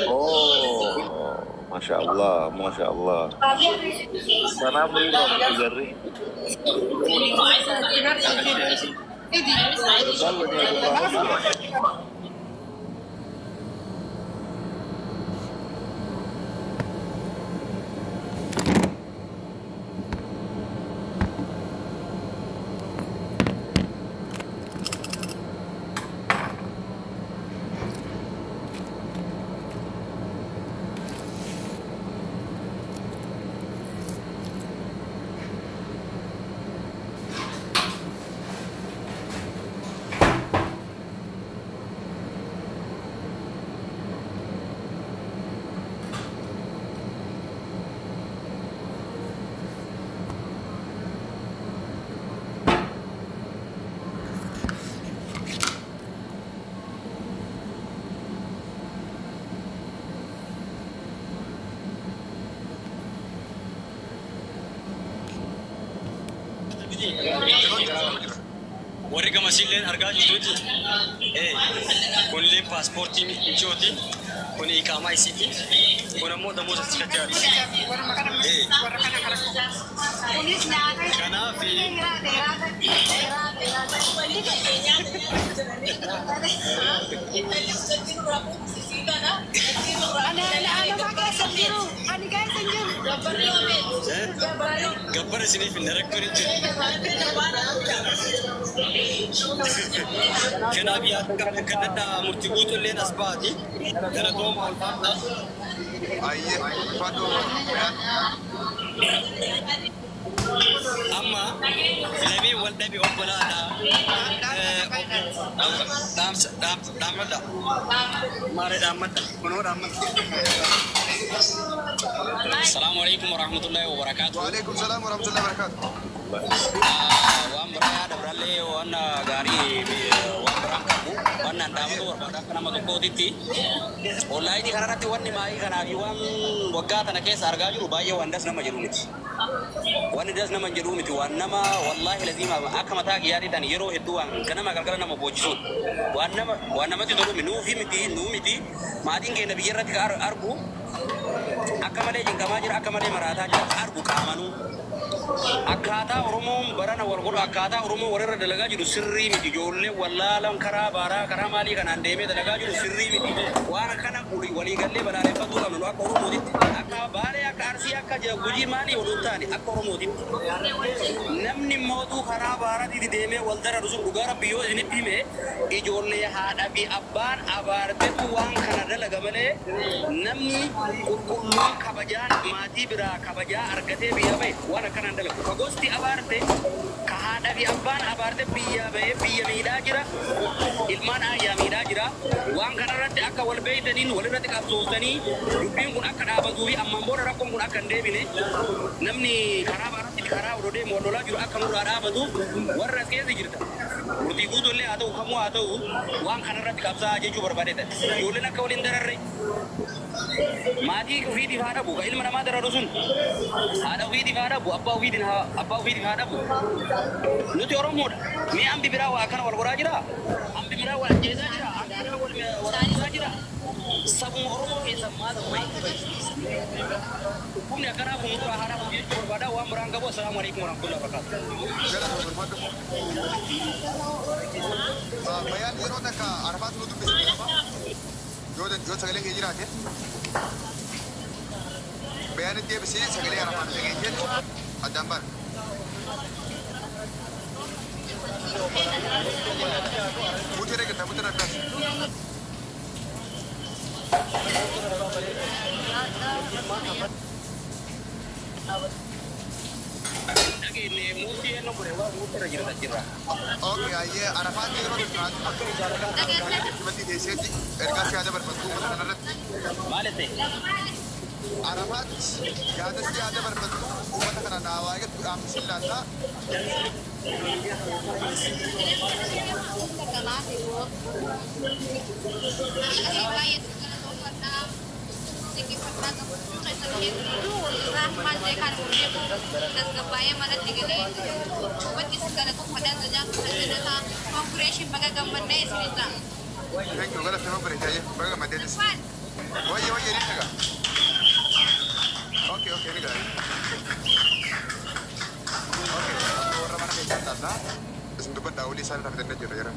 Oh, masya Allah, masya Allah. Sana belum dijari. Kalau dia ورقة مسيلين أرجع جوتي كل باسبورتي جوتي كل إقامة سيتي كل مودا مودا سكتات كنا في أنا ما قاعد أسجله أنا قاعد أسجله جبر سني في النرك بريج كنا بيا كنا مرتبوط اللي نسباتي كنا دوم الفاضة أيه فادو أما لبي ولد بي أقبل دام لا ماري دام منو دام السلام عليكم ورحمة الله وبركاته. وعليكم السلام ورحمة الله وبركاته. وأمرنا دبرالي وأنا غاري وأمرنا كابو وأنا دامو وربنا كنا مدوكوديتي والله دي خرارتي وأني ماي كنا بيوان وقعت أنا كيس أرجع باية وأندس نما جرونتي وأنا دس نما جرونتي وأنما والله لازم أكمل تاجي ياري تاني يروح الدوام كنا ما كنا نما بوجسون وأنما تدور منو في متي ما دين كنا بيجرت أرجو أكمله جنكما جرا أكمله مراتا جرا أرجو كامانو أكاتا أرومون برانا ورقول أكاتا أرومون ورر دلगा جرو سرّي متي جولة والله لام خراب بارا خراب مالي كنا ندمه دلगा جرو سرّي متي وانا كنا كوري ولي قللي بلاره بدو كملوا أكورو مودي أكا باره أكارسي أكا جوجي مالي ولوتاني أكورو مودي نمني موتو خراب بارا دي دمه والدر رسول بقارا بيو إني بيمه إجولة هذا بي أبان أبارته وان كنا دلगा ماله نمني كلهم كبجان ماتي برا كبجا أركته بيا وانا كنا ندلga فغوستي أبارته كهذا بي أبان أبارته بيا ميدا جرا إلمان آيا ميدا جرا وان كنا رد أكا والبيتنين ولرد كابزوزني يبين كن أكا نابزوي أما مبور ركون كن أكا ندبينه نمني خراب أرتي خراب ردي مولا جرا أكا مرا نابزو ورد كيس جرتا ردي قدو اللي هذا وكمو هذا وان كنا رد كابزا جيجو بربادة يولنا كولين درري ماجي في دي هذا بو علم ما درا رسول هذا في دي هذا بو أبا في دي هذا بو نتي أورام مودا مي أم بيبرا واكنا والبراجرا أم بيبرا والجيزا جرا أم بيبرا والجيزا جرا سبوا أورام في سماذا ما كم يكنا بمرة هذا بيجي بربادا وامران كبو السلام عليكم ورحمة الله وبركاته بيان يرونا كعرفات لودو بسم جو سجلين هجرات بيان دي بسيط سجلين عرفات هجرات الدمبر مutera kita mutera tas ini muti eno berewa mutera jira jira oke aye arafat itu kan seperti desa di erga ada berbentuk mana malete arafat ada berbentuk umat kana nawa ya amsilata Rahman saya kan udah das gabaya mana tigale wati segala tu pada saja ada ta congregation baga gambar na isnita Thank you. Gala sama beri saya. Baga mati aja. Wah ini enggak. Oke ini guys. Oke, orang mana kayak tanda. Untuk pada awal sana tapi tanda jera.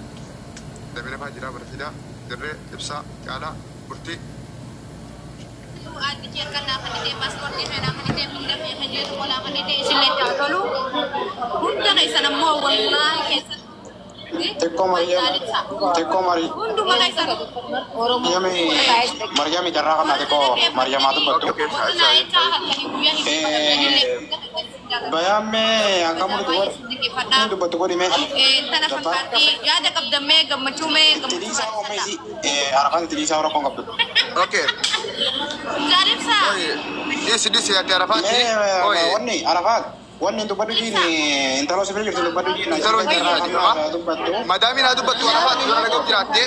Tapi nak hajira bersida. Jere ipsa kala burti. tu ada cerkan nak kanite pasport ni nak kanite minda ni hanya tu bola kanite isilet ya dulu bunda kai sana mo wallahi kaisa Teko Mari. bundu makai sana Yami Maryam jarra kana teko Maryam atu batu. na ita hakani kuya ni Bayame akamu tu batu ko di me. tanah fakati ya ada kabdame gamachume Tilisa ko mesi arakan tilisa ora ko ngabdu. Oke. Jarif sa Ini saya tiara pasti. Oh Wani Arafat. Wani tu batu ini intalo sebelum tu batu ini. Intalo jarra Madami na tu batu Arafat jora lagi jirate.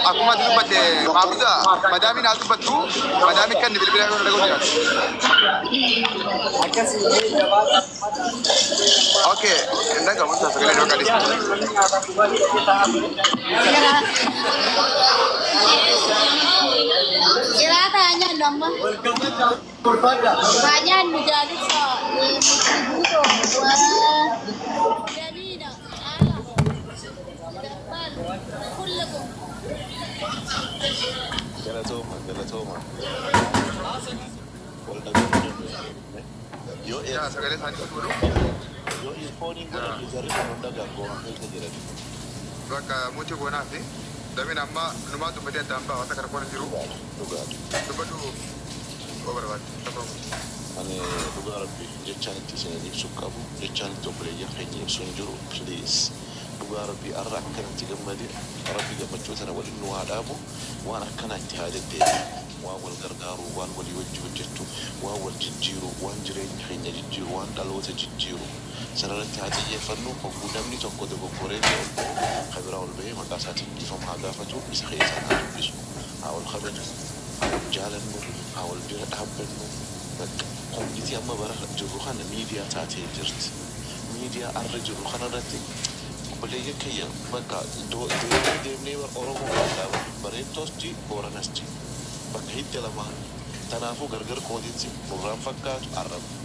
Aku mah tu batu Mabuza. Madami na tu batu. Madami kan bila jora lagi jirate. Oke, enggak kamu saya sekali dua kali. kira tanya nama banyak menjadi so jadi dah كلكم Galatoma. Ya, sekali saya dulu. Yo phone ko izari kunda gago ko jira. Baka mucho bona sih. Tapi nama tu beda tambah otak kerapon jiru. Duga. Tu batu. Oh berapa? Tahu. Ane duga rabbi jechan tisene ni sukabu jechan to bele ya khayni sunjuru please. Duga rabbi arrak kan tigamadi rabbi ga machutana wal innu adabu wa ana kana intihadati wa wal gargaru wa wal wajjatu wa wal jijjiru wa njire khayni jijjiru wa dalota jijjiru سررت هذه فنو فقدامني تقود بقرين خبره والبيع مقاسات يفهم عقافته بسخية سنة بسو أو الخبر أو الجالنو أو البيرة حبنو قم جيتي أما برا جروخان ميديا تاتي جرت ميديا أرى جروخان رتي بليه كيا بقى دو ديمني ورقم كذا برين توستي بورانستي بقى هيد لما تنافو غرغر كوديتي برام فكات أرب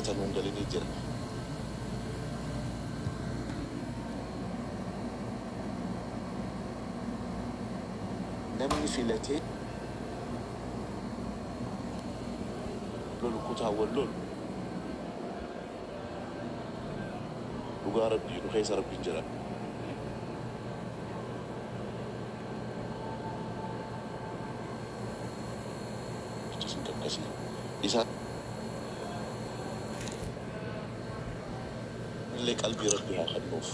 tanong galing ni Jira. Namni filate lolu kuta wallol lugar rabbi no khaysa rabbi Jira. Itu singkat kasih. Isa لك قلبي ربها خلوف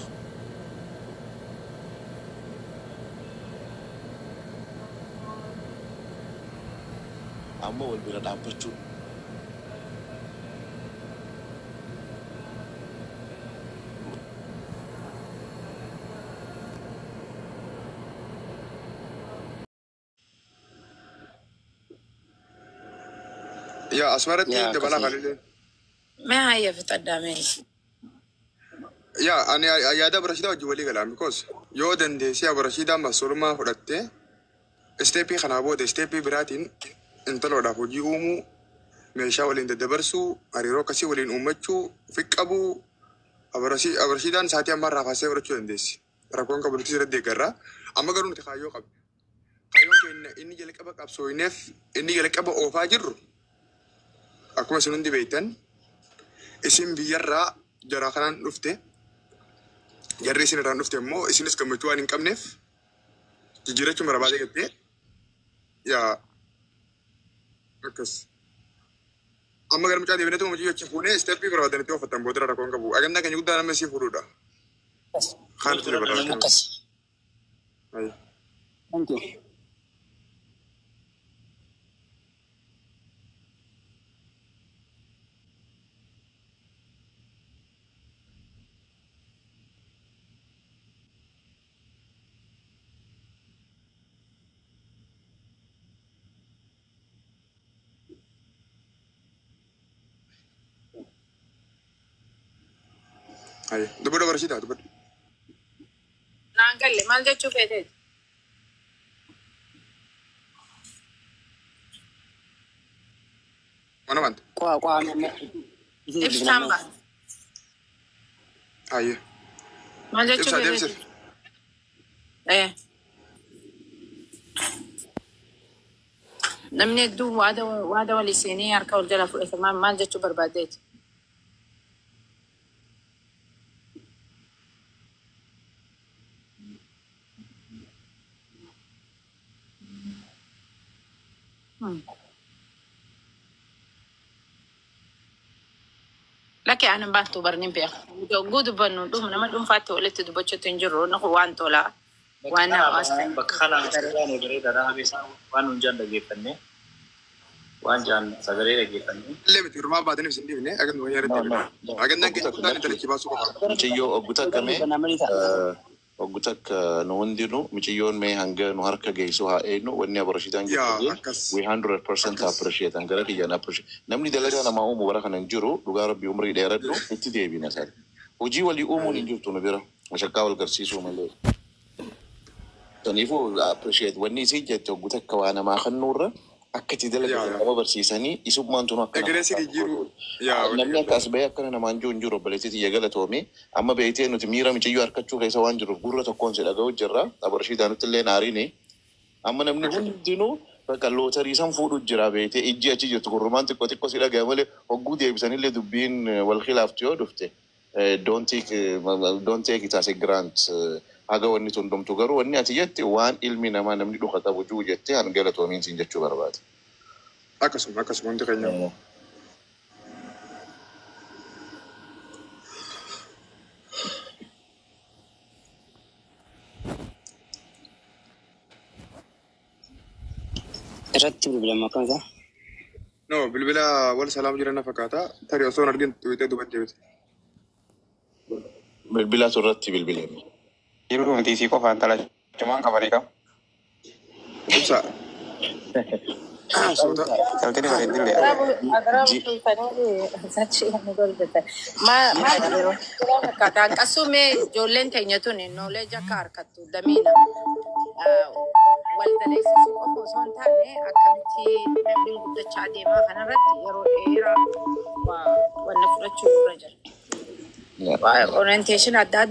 أما والبلد عم بتشوف يا أسمرتي دبلا خليل ما هي في قدامي Ya, ani ayada berasida wajib wali kalam because yo dan desi berasida masulma fudate stepi khanabo de stepi beratin intalo da hoji umu mesha walin de bersu ariro kasi walin umachu fikabu abarasidan saati amar rafase berachu dan desi rakon ka berti de garra amma garun te khayo qab khayo ke inni gele qaba qab soinef inni gele qaba ofa jirru akuma sunun di beitan isim biyarra jara khanan dufte jarri isin irraan dhufte immoo isinis gammachuu waan hin qabneef jijjiirachuu barbaade gattee yaa akkas amma gara mucaa deebinetu mucii achi fuunee isteeppii barbaadanitti oofatan boodara rakkoon qabu agandaa keenya guddaa nama sii fuudhuudha. Kaan itti dabalaa. Thank you. هاي دبر برشيدة دبر نانقل لي ما لقيت شوف ايديك وانا ما انت افهم بقى هاي ما لقيت شوف امسح ايديك ايه نمني الدو وهذا ولي سيني اركا والجلا في الاثمان ما لقيت شوف برباديت لكن أنا بانتو برنين بيا جود بنو دوم نما دوم فاتو ولا تدبوش تنجرو نخو وانتو لا وانا أصلا بخلا سجاني بريدة ده بيسا وانو جان لقي فني وان جان سجري لقي فني اللي بتقول ما بعد نفس اللي بني أجن ويا رد أجن نك ده أنت اللي كباسو كمان مچيو ogutak no wondino michiyon me hanga no harka geiso ha eno wonni abarashidan we 100% appreciate angara kiyana appreciate namni dalaga na maumu baraka nan jiro duga rabbi umri dheeradno itti deebina sar hoji wali umu ni jirtu no bira mashakka wal garsiisu male tanifu appreciate wonni sijjat ogutak kawana ma khannura akkati dalaga ma barsiisani isubman tunu akka agresi jiru ya namni kasbaya kana na manjo njuro baleti yagala tomi amma beete no timira michiyo arkachu kaisa wanjuro gurra tokkon se daga wajra abarshidanu tille narini amma namni hundino baka lotari san fudu jira beete ijji achi jettu romantic ko tikko sida gamale ogudi ebisanille dubbin wal khilaf tiyo dufte don't take it as a grant aga wonni tundum to garu wonni ati yette wan ilmi nama namni do khata buju jette an gala to min sinjechu barbat akasum ndi kanya رتب بالمكان ذا no bilbila wal salam jirana fakata tari oson argin tuite dubatti bet bilbila turratti bilbila Ibu nanti si kau antara cuma kabar ikam. bisa Kalau tadi pada itu ما كاتان كسومي جولين تينيتو نو لجا كاركتو دمينا والدليس سوق بوسون تاني أكمتي نبيل بده شادي ما أنا رتي يرو إيرا ونفرتشو رجل. orientation ada